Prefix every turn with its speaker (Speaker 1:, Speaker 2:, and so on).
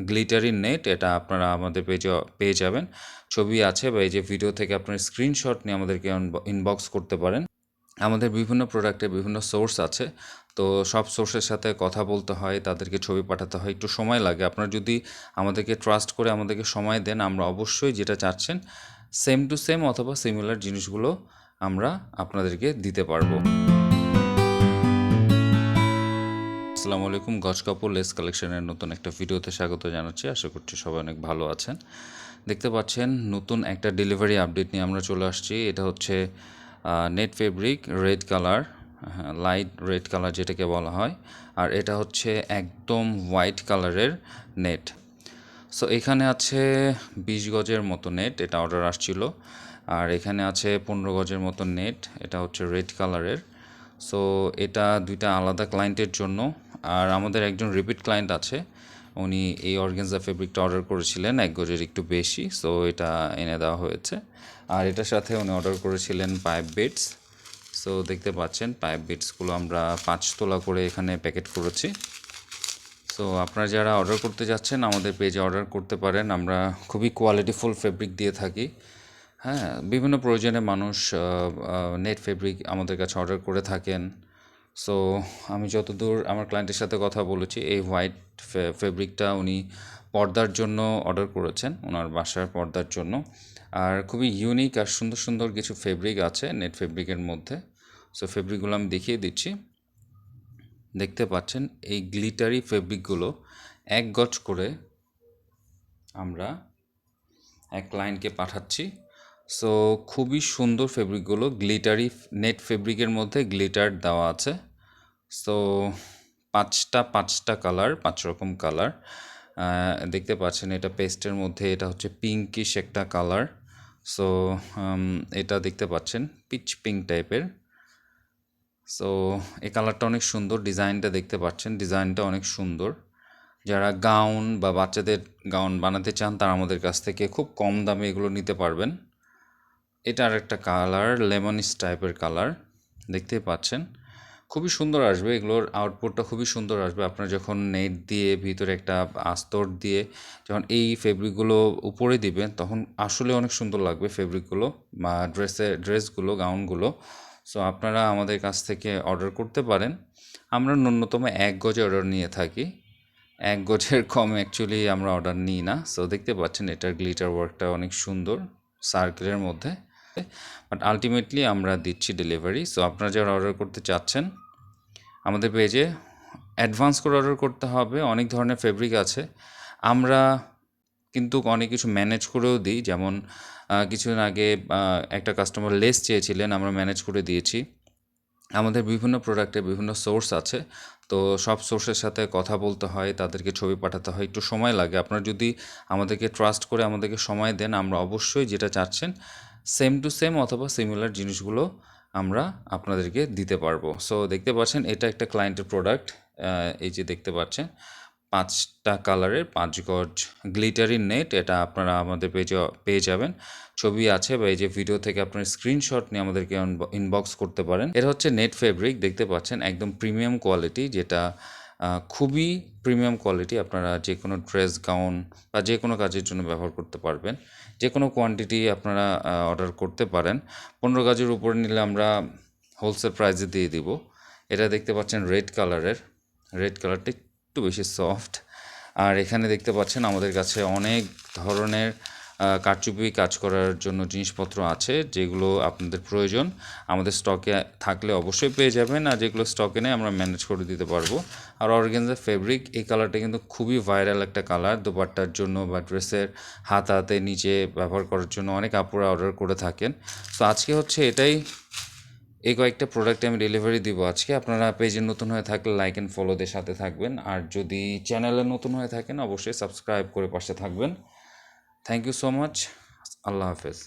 Speaker 1: Glittery net, এটা আপনারা আমাদের পেজে পেয়ে যাবেন। ছবি আছে বা এই যে ভিডিও থেকে আপনার স্ক্রিনশট নিয়ে আমাদেরকে ইনবক্স করতে পারেন। আমাদের বিভিন্ন প্রোডাক্টের বিভিন্ন সোর্স আছে, তো সব সোর্সের সাথে কথা বলতে হয়, তাদেরকে ছবি পাঠাতে হয়, একটু সময় লাগে। আপনারা যদি আমাদেরকে ট্রাস্ট করে আমাদেরকে সময় দেন, আমরা অবশ্যই যেটা চাচ্ছেন সেম টু সেম অথবা সিমিলার জিনিসগুলো আমরা আপনাদেরকে দিতে পারবো। আসসালামু আলাইকুম, গজ কাপড় লেস কালেকশনের নতুন একটা ভিডিওতে স্বাগত জানাচ্ছি। আশা করছি সবাই অনেক ভালো আছেন। দেখতে পাচ্ছেন নতুন একটা ডেলিভারি আপডেট নিয়ে আমরা চলে আসছি। এটা হচ্ছে net fabric red colour, light red colour যেটাকে বলা হয়, আর এটা হচ্ছে একদম হোয়াইট কালারের নেট। সো এখানে আছে 20 গজের মতো নেট, এটা অর্ডার আসছিল। আর এখানে আছে 15 গজের মতো নেট, এটা হচ্ছে রেড কালারের। সো এটা দুইটা আলাদা ক্লায়েন্টের জন্য। আর আমাদের একজন রিপিট ক্লায়েন্ট আছে, উনি এই অর্গানজা ফেব্রিকটা অর্ডার করেছিলেন 1 গজের একটু বেশি, সো এটা এনে দেওয়া হয়েছে। আর এটার সাথে উনি অর্ডার করেছিলেন পাইপ বিটস। সো দেখতে পাচ্ছেন পাইপ বিটসগুলো আমরা 5 তোলা করে এখানে প্যাকেট করেছি। সো আপনারা যারা অর্ডার করতে যাচ্ছেন আমাদের পেজে অর্ডার করতে পারেন। আমরা খুবই কোয়ালিটিফুল ফেব্রিক দিয়ে থাকি। হ্যাঁ, বিভিন্ন প্রয়োজনে মানুষ নেট ফেব্রিক আমাদের কাছে অর্ডার করে থাকেন। সো আমি যতদূর আমার ক্লায়েন্টের সাথে কথা বলেছি, এই হোয়াইট ফেব্রিকটা উনি পর্দার জন্য অর্ডার করেছেন, ওনার বাসার পর্দার জন্য। আর খুবই ইউনিক আর সুন্দর সুন্দর কিছু ফেব্রিক আছে নেট ফেব্রিকের মধ্যে। সো ফেব্রিকগুলো আমি দেখিয়ে দিচ্ছি। দেখতে পাচ্ছেন এই গ্লিটারি ফেব্রিকগুলো 1 গজ করে আমরা এক ক্লায়েন্টকে পাঠাচ্ছি। সো খুবই সুন্দর ফেব্রিকগুলো, গ্লিটারি নেট ফেব্রিকের মধ্যে গ্লিটার দেওয়া আছে। সো 5টা কালার, 5 রকম কালার দেখতে পাচ্ছেন। এটা পেস্টের মধ্যে, এটা হচ্ছে পিঙ্কিশ একটা কালার। সো এটা দেখতে পাচ্ছেন পিচ পিঙ্ক টাইপের। সো এই কালারটা অনেক সুন্দর, ডিজাইনটা দেখতে পাচ্ছেন, ডিজাইনটা অনেক সুন্দর। যারা গাউন বা বাচ্চাদের গাউন বানাতে চান তারা আমাদের কাছ থেকে খুব কম দামে এগুলো নিতে পারবেন। এটার একটা কালার লেমনিস টাইপের কালার দেখতেই পাচ্ছেন, খুবই সুন্দর আসবে। এগুলোর আউটপুটটা খুবই সুন্দর আসবে। আপনারা যখন নেট দিয়ে ভিতরে একটা আস্তর দিয়ে যখন এই ফেব্রিকগুলো উপরে দিবেন তখন আসলে অনেক সুন্দর লাগবে ফেব্রিকগুলো বা ড্রেসগুলো, গাউনগুলো। সো আপনারা আমাদের কাছ থেকে অর্ডার করতে পারেন। আমরা ন্যূনতম 1 গজে অর্ডার নিয়ে থাকি, 1 গজের কম অ্যাকচুয়ালি আমরা অর্ডার নিই না। সো দেখতে পাচ্ছেন এটার গ্লিটার ওয়ার্কটা অনেক সুন্দর সার্কেলের মধ্যে, বাট আলটিমেটলি আমরা দিচ্ছি ডেলিভারি। সো আপনারা যারা অর্ডার করতে চাচ্ছেন আমাদের পেজে অ্যাডভান্স করে অর্ডার করতে হবে। অনেক ধরনের ফেব্রিক আছে, আমরা কিন্তু অনেক কিছু ম্যানেজ করেও দিই। যেমন কিছুদিন আগে একটা কাস্টমার লেস চেয়েছিলেন, আমরা ম্যানেজ করে দিয়েছি। আমাদের বিভিন্ন প্রোডাক্টের বিভিন্ন সোর্স আছে, তো সব সোর্সের সাথে কথা বলতে হয়, তাদেরকে ছবি পাঠাতে হয়, একটু সময় লাগে। আপনারা যদি আমাদেরকে ট্রাস্ট করে আমাদেরকে সময় দেন, আমরা অবশ্যই যেটা চাচ্ছেন সেম টু সেম অথবা সিমিলার জিনিসগুলো আমরা আপনাদেরকে দিতে পারবো। সো দেখতে পাচ্ছেন এটা একটা ক্লায়েন্টের প্রোডাক্ট, এই যে দেখতে পাচ্ছেন 5টা কালারের 5 গজ গ্লিটারি নেট, এটা আপনারা আমাদের পেজে পেয়ে যাবেন। ছবি আছে বা এই যে ভিডিও থেকে আপনার স্ক্রিনশট নিয়ে আমাদেরকে ইনবক্স করতে পারেন। এটা হচ্ছে নেট ফেব্রিক, দেখতে পাচ্ছেন একদম প্রিমিয়াম কোয়ালিটি, যেটা খুবই প্রিমিয়াম কোয়ালিটি। আপনারা যে কোনো ড্রেস, গাউন বা যে কোনো কাজের জন্য ব্যবহার করতে পারবেন। যে কোনো কোয়ান্টিটি আপনারা অর্ডার করতে পারেন। 15 গজের উপরে নিলে আমরা হোলসেল প্রাইসে দিয়ে দিব। এটা দেখতে পাচ্ছেন রেড কালারের, রেড কালারটা একটু বেশি সফট। আর এখানে দেখতে পাচ্ছেন আমাদের কাছে অনেক ধরনের কারচুপি কাজ করার জন্য জিনিসপত্র আছে, যেগুলো আপনাদের প্রয়োজন আমাদের স্টকে থাকলে অবশ্যই পেয়ে যাবেন, আর যেগুলো স্টকে নেই আমরা ম্যানেজ করে দিতে পারবো। আর অর্গানজা ফেব্রিক এই কালারটা কিন্তু খুবই ভাইরাল একটা কালার, দোপাট্টার জন্য বা ড্রেসের হাতে নিচে ব্যবহার করার জন্য অনেক আপুরা অর্ডার করে থাকেন। সো আজকে হচ্ছে এটাই, এই কয়েকটা প্রোডাক্টে আমি ডেলিভারি দিব আজকে। আপনারা পেজে নতুন হয়ে থাকলে লাইক অ্যান্ড ফলোদের সাথে থাকবেন, আর যদি চ্যানেলে নতুন হয়ে থাকেন অবশ্যই সাবস্ক্রাইব করে পাশে থাকবেন। Thank you so much. আল্লাহ হাফেজ।